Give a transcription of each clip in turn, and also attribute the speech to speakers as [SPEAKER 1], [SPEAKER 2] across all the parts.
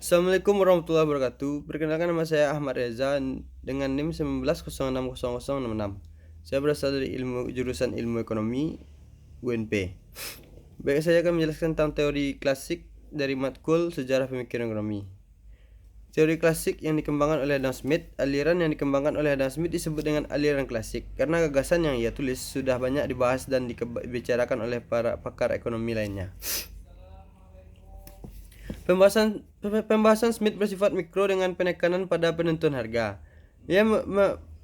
[SPEAKER 1] Assalamualaikum warahmatullahi wabarakatuh. Perkenalkan, nama saya Ahmad Reza dengan NIM 19060066. Saya berasal dari jurusan Ilmu Ekonomi UNP. Baik, saya akan menjelaskan tentang teori klasik dari matkul Sejarah Pemikiran Ekonomi. Teori klasik yang dikembangkan oleh Adam Smith. Aliran yang dikembangkan oleh Adam Smith disebut dengan aliran klasik karena gagasan yang ia tulis sudah banyak dibahas dan dibicarakan oleh para pakar ekonomi lainnya. Pembahasan Smith bersifat mikro dengan penekanan pada penentuan harga. Ia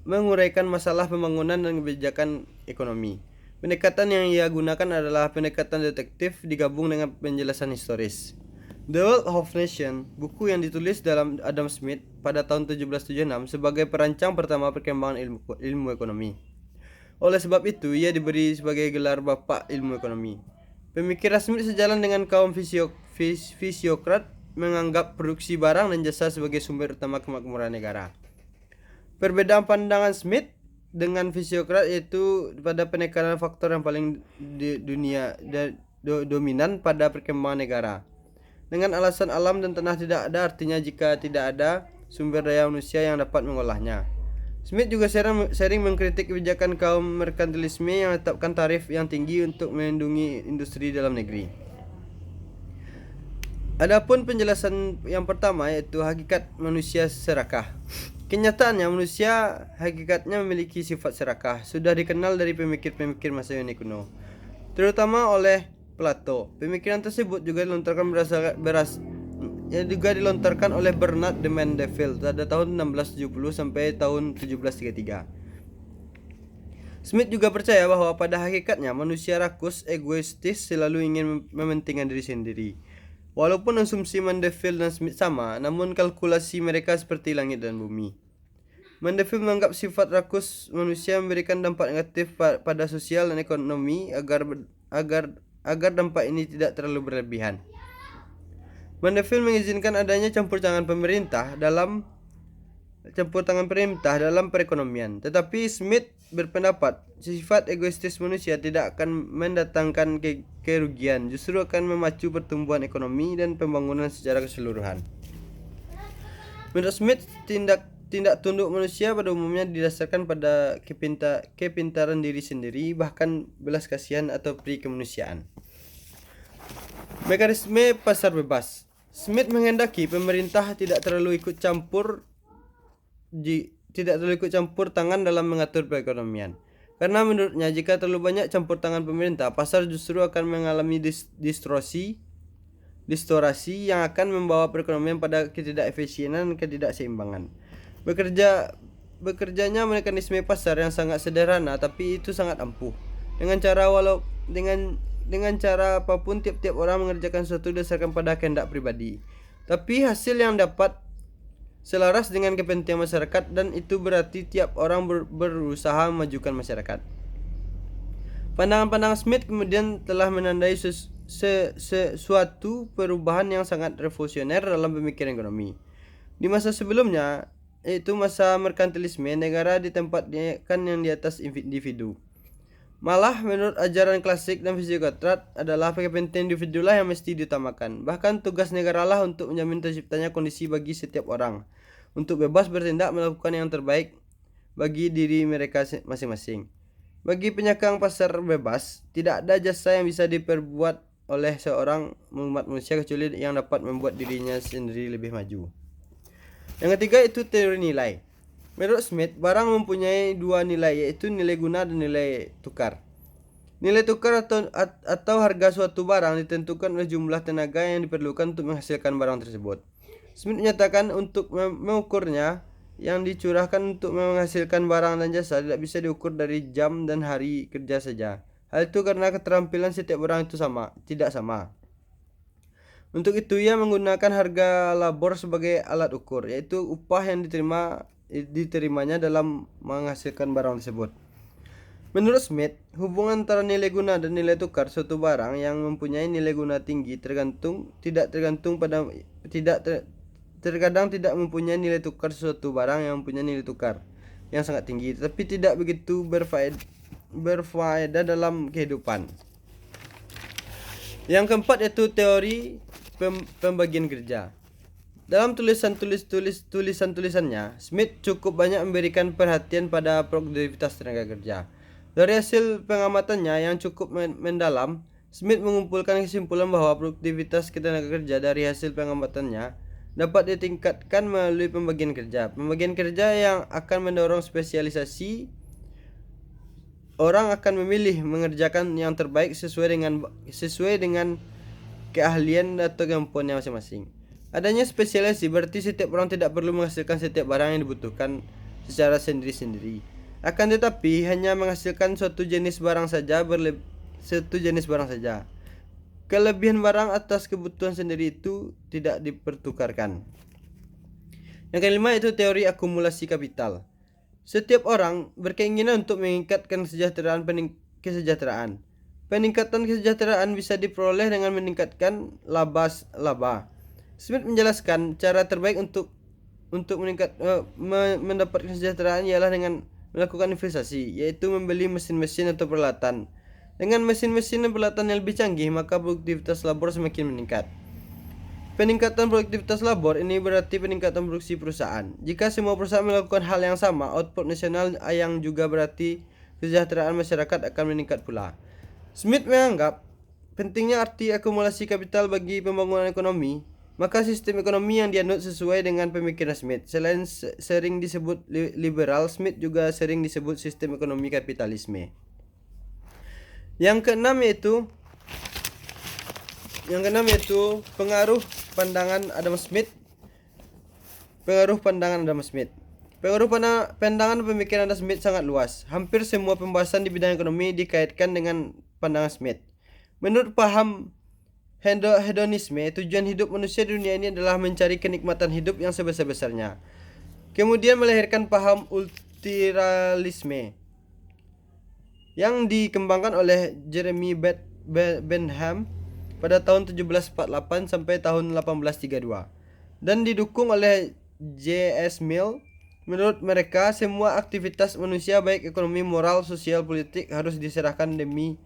[SPEAKER 1] menguraikan masalah pembangunan dan kebijakan ekonomi. Pendekatan yang ia gunakan adalah pendekatan detektif digabung dengan penjelasan historis. The Wealth of Nations, buku yang ditulis dalam Adam Smith pada tahun 1776 sebagai perancang pertama perkembangan ilmu ekonomi. Oleh sebab itu, ia diberi sebagai gelar Bapak Ilmu Ekonomi. Pemikiran Smith sejalan dengan kaum fisiokrat menganggap produksi barang dan jasa sebagai sumber utama kemakmuran negara. Perbedaan pandangan Smith dengan fisiokrat yaitu pada penekanan faktor yang paling dominan pada perkembangan negara. Dengan alasan alam dan tanah tidak ada, artinya jika tidak ada sumber daya manusia yang dapat mengolahnya. Smith juga sering mengkritik kebijakan kaum merkantilisme yang menetapkan tarif yang tinggi untuk melindungi industri dalam negeri. Adapun penjelasan yang pertama yaitu hakikat manusia serakah. Kenyataannya manusia hakikatnya memiliki sifat serakah. Sudah dikenal dari pemikir-pemikir masa Yunani kuno, terutama oleh Plato. Pemikiran tersebut juga dilontarkan oleh Bernard de Mandeville pada tahun 1670 sampai tahun 1733. Smith juga percaya bahwa pada hakikatnya manusia rakus, egoistis, selalu ingin mementingkan diri sendiri. Walaupun asumsi Mandeville dan Smith sama, namun kalkulasi mereka seperti langit dan bumi. Mandeville menganggap sifat rakus manusia memberikan dampak negatif pada sosial dan ekonomi agar dampak ini tidak terlalu berlebihan. Mandeville mengizinkan adanya campur tangan pemerintah dalam perekonomian. Tetapi Smith berpendapat sifat egoistis manusia tidak akan mendatangkan kerugian, justru akan memacu pertumbuhan ekonomi dan pembangunan secara keseluruhan. Menurut Smith, tindak tunduk manusia pada umumnya didasarkan pada kepintaran diri sendiri, bahkan belas kasihan atau pri kemanusiaan. Mekanisme pasar bebas. Smith menghendaki pemerintah tidak terlalu ikut campur tangan dalam mengatur perekonomian. Karena menurutnya jika terlalu banyak campur tangan pemerintah, pasar justru akan mengalami distorsi yang akan membawa perekonomian pada ketidakefisienan dan ketidakseimbangan. Bekerjanya mekanisme pasar yang sangat sederhana, tapi itu sangat ampuh. Dengan cara apapun tiap-tiap orang mengerjakan sesuatu berdasarkan pada kehendak pribadi, tapi hasil yang dapat selaras dengan kepentingan masyarakat, dan itu berarti tiap orang berusaha memajukan masyarakat. Pandangan Smith kemudian telah menandai suatu perubahan yang sangat revolusioner dalam pemikiran ekonomi. Di masa sebelumnya, yaitu masa merkantilisme, negara ditempatkan yang di atas individu. Malah menurut ajaran klasik dan fisiokrat adalah kepentingan individu lah yang mesti diutamakan. Bahkan tugas negara lah untuk menjamin terciptanya kondisi bagi setiap orang untuk bebas bertindak melakukan yang terbaik bagi diri mereka masing-masing. Bagi penyokong pasar bebas, tidak ada jasa yang bisa diperbuat oleh seorang umat manusia kecuali yang dapat membuat dirinya sendiri lebih maju. Yang ketiga itu teori nilai. Menurut Smith, barang mempunyai dua nilai, yaitu nilai guna dan nilai tukar. Nilai tukar atau harga suatu barang ditentukan oleh jumlah tenaga yang diperlukan untuk menghasilkan barang tersebut. Smith menyatakan untuk mengukurnya, yang dicurahkan untuk menghasilkan barang dan jasa tidak bisa diukur dari jam dan hari kerja saja. Hal itu karena keterampilan setiap orang itu tidak sama. Untuk itu ia menggunakan harga labor sebagai alat ukur, yaitu upah yang diterimanya dalam menghasilkan barang tersebut. Menurut Smith, hubungan antara nilai guna dan nilai tukar suatu barang yang mempunyai nilai guna tinggi terkadang tidak mempunyai nilai tukar suatu barang yang mempunyai nilai tukar yang sangat tinggi, tapi tidak begitu berfaedah dalam kehidupan. Yang keempat yaitu teori pembagian kerja. Dalam tulisan-tulisannya, Smith cukup banyak memberikan perhatian pada produktivitas tenaga kerja. Dari hasil pengamatannya yang cukup mendalam, Smith mengumpulkan kesimpulan bahwa produktivitas tenaga kerja dari hasil pengamatannya dapat ditingkatkan melalui pembagian kerja. Pembagian kerja yang akan mendorong spesialisasi. Orang akan memilih mengerjakan yang terbaik sesuai dengan keahlian atau kemampuannya masing-masing. Adanya spesialisasi berarti setiap orang tidak perlu menghasilkan setiap barang yang dibutuhkan secara sendiri-sendiri. Akan tetapi hanya menghasilkan suatu jenis barang saja. Kelebihan barang atas kebutuhan sendiri itu tidak dipertukarkan. Yang kelima itu teori akumulasi kapital. Setiap orang berkeinginan untuk meningkatkan kesejahteraan. Peningkatan kesejahteraan bisa diperoleh dengan meningkatkan laba. Smith menjelaskan cara terbaik untuk mendapatkan kesejahteraan ialah dengan melakukan investasi, yaitu membeli mesin-mesin atau peralatan. Dengan mesin-mesin dan peralatan yang lebih canggih, maka produktivitas labor semakin meningkat. Peningkatan produktivitas labor ini berarti peningkatan produksi perusahaan. Jika semua perusahaan melakukan hal yang sama, output nasional yang juga berarti kesejahteraan masyarakat akan meningkat pula. Smith menganggap pentingnya arti akumulasi kapital bagi pembangunan ekonomi, maka sistem ekonomi yang dianut sesuai dengan pemikiran Smith. Selain sering disebut liberal, Smith juga sering disebut sistem ekonomi kapitalisme. Yang keenam yaitu pengaruh pandangan Adam Smith. Pengaruh pandangan pemikiran Adam Smith sangat luas. Hampir semua pembahasan di bidang ekonomi dikaitkan dengan pandangan Smith. Menurut paham hedonisme, tujuan hidup manusia di dunia ini adalah mencari kenikmatan hidup yang sebesar-besarnya. Kemudian melahirkan paham ultraliberalisme yang dikembangkan oleh Jeremy Bentham pada tahun 1748 sampai tahun 1832 dan didukung oleh J.S. Mill. Menurut mereka, semua aktivitas manusia baik ekonomi, moral, sosial, politik harus diserahkan demi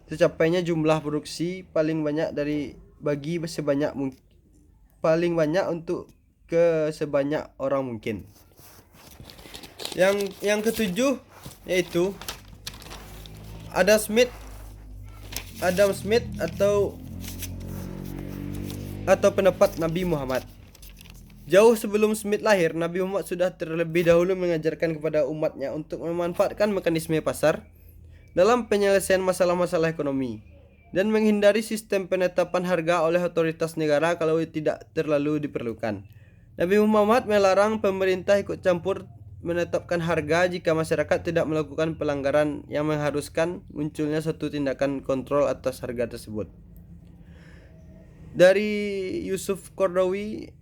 [SPEAKER 1] tercapainya jumlah produksi paling banyak untuk ke sebanyak orang mungkin. Yang ketujuh yaitu Adam Smith atau pendapat Nabi Muhammad. Jauh sebelum Smith lahir, Nabi Muhammad sudah terlebih dahulu mengajarkan kepada umatnya untuk memanfaatkan mekanisme pasar dalam penyelesaian masalah-masalah ekonomi dan menghindari sistem penetapan harga oleh otoritas negara kalau tidak terlalu diperlukan. Nabi Muhammad melarang pemerintah ikut campur menetapkan harga jika masyarakat tidak melakukan pelanggaran yang mengharuskan munculnya suatu tindakan kontrol atas harga tersebut. Dari Yusuf Qaradawi,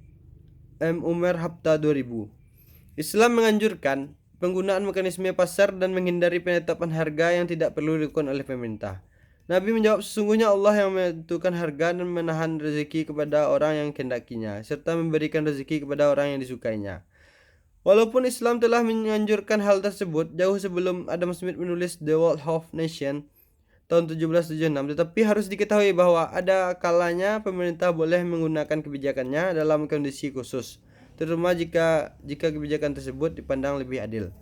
[SPEAKER 1] M. Umar Hafta 2000. Islam menganjurkan penggunaan mekanisme pasar dan menghindari penetapan harga yang tidak perlu dilakukan oleh pemerintah. Nabi menjawab, sesungguhnya Allah yang menentukan harga dan menahan rezeki kepada orang yang kehendakinya, serta memberikan rezeki kepada orang yang disukainya. Walaupun Islam telah menganjurkan hal tersebut jauh sebelum Adam Smith menulis The Wealth of Nations tahun 1776, tetapi harus diketahui bahwa ada kalanya pemerintah boleh menggunakan kebijakannya dalam kondisi khusus, terutama jika kebijakan tersebut dipandang lebih adil.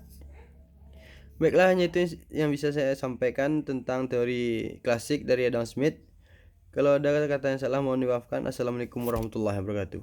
[SPEAKER 1] Baiklah, hanya itu yang bisa saya sampaikan tentang teori klasik dari Adam Smith. Kalau ada kata yang salah mohon dimaafkan. Assalamualaikum warahmatullahi wabarakatuh.